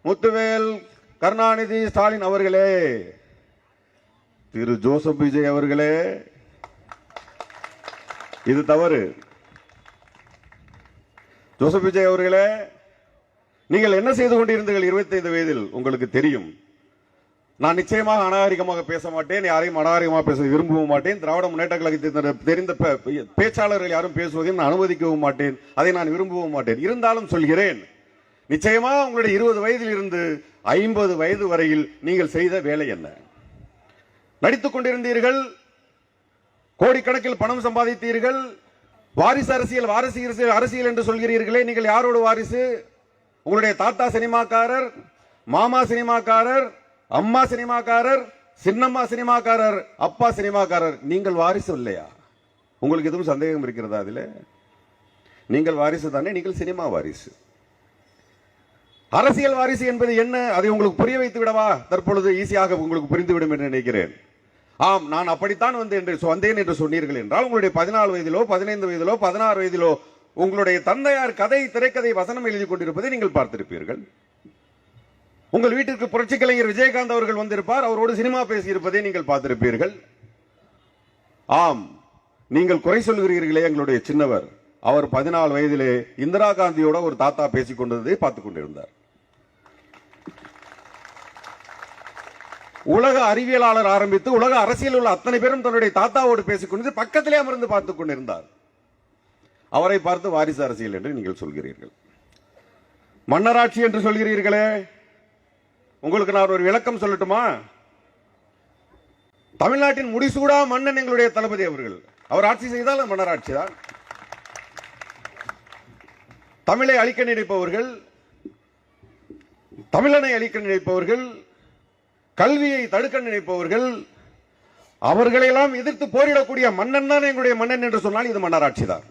முத்துவேல் கருணாநிதி ஸ்டாலின் அவர்களே, திரு ஜோசப் விஜய் அவர்களே, இது தவறு. ஜோசப் விஜய் அவர்களே, நீங்கள் என்ன செய்து கொண்டிருந்தீர்கள் 25 வயதில் உங்களுக்கு தெரியும். நான் நிச்சயமாக அநாகரிகமாக பேச மாட்டேன், யாரையும் அநாகரிகமாக பேச விரும்பவும் மாட்டேன். திராவிட முன்னேற்ற கழகத்தை தெரிந்த பேச்சாளர்கள் யாரும் பேசுவதையும் நான் அனுமதிக்கவும் மாட்டேன், அதை நான் விரும்பவும் மாட்டேன். இருந்தாலும் சொல்கிறேன், நிச்சயமாக உங்களுடைய 20 வயதில் இருந்து 50 வயது வரையில் நீங்கள் செய்த வேலை என்ன? நடித்துக் கொண்டிருந்தீர்கள், கோடிக்கணக்கில் பணம் சம்பாதித்தீர்கள், வாரிசு அரசியல் அரசியல் என்று சொல்கிறீர்களே, நீங்கள் யாரோட வாரிசு? உங்களுடைய தாத்தா சினிமாக்காரர், மாமா சினிமாக்காரர், அம்மா சினிமாக்காரர், சின்னம்மா சினிமாக்காரர், அப்பா சினிமாக்காரர். நீங்கள் வாரிசு இல்லையா? உங்களுக்கு எதுவும் சந்தேகம் இருக்கிறதா? அதில் நீங்கள் வாரிசு தானே, நீங்கள் சினிமா வாரிசு. அரசியல் வாரிசு என்பது என்ன? அதை உங்களுக்கு புரிய வைத்து விடவா? தற்பொழுது ஈஸியாக உங்களுக்கு புரிந்துவிடும் என்று நினைக்கிறேன். ஆம், நான் அப்படித்தான் வந்தேன் என்று சொன்னீர்கள் என்றால், உங்களுடைய 14 வயதிலோ 15 வயதிலோ 16 வயதிலோ உங்களுடைய தந்தையார் திரைக்கதை வசனம் எழுதி கொண்டிருப்பதை நீங்கள் பார்த்திருப்பீர்கள். உங்கள் வீட்டிற்கு புரட்சி கலைஞர் விஜயகாந்த் அவர்கள் வந்திருப்பார், அவரோடு சினிமா பேசியிருப்பதை நீங்கள் பார்த்திருப்பீர்கள். ஆம், நீங்கள் குறை சொல்கிறீர்களே எங்களுடைய சின்னவர், அவர் 14 வயதிலே இந்திரா காந்தியோட ஒரு தாத்தா பேசிக் கொண்டதை பார்த்துக் கொண்டிருந்தார். உலக அறிவியலாளர் ஆரம்பித்து உலக அரசியல் உள்ள அத்தனை பேரும் தன்னுடைய தாத்தாவோடு பேசிக் கொண்டு பக்கத்திலே அமர்ந்து பார்த்துக் கொண்டிருந்தார். அவரை பார்த்து வாரிசு அரசியல் என்று நீங்கள் சொல்கிறீர்கள். மன்னராட்சி என்று சொல்கிறீர்களே, உங்களுக்கு நான் ஒரு விளக்கம் சொல்லட்டுமா? தமிழ்நாட்டின் முடிசூடா மன்னன் எங்களுடைய தளபதி அவர்கள். அவர் ஆட்சி செய்தால் மன்னராட்சி தான். தமிழை அழிக்க நினைப்பவர்கள், தமிழனை அழிக்க நினைப்பவர்கள், கல்வியை தடுக்க நினைப்பவர்கள், அவர்களெல்லாம் எதிர்த்து போரிடக்கூடிய மன்னன் தான் எங்களுடைய மன்னன் என்று சொன்னால் இது மன்னராட்சி தான்.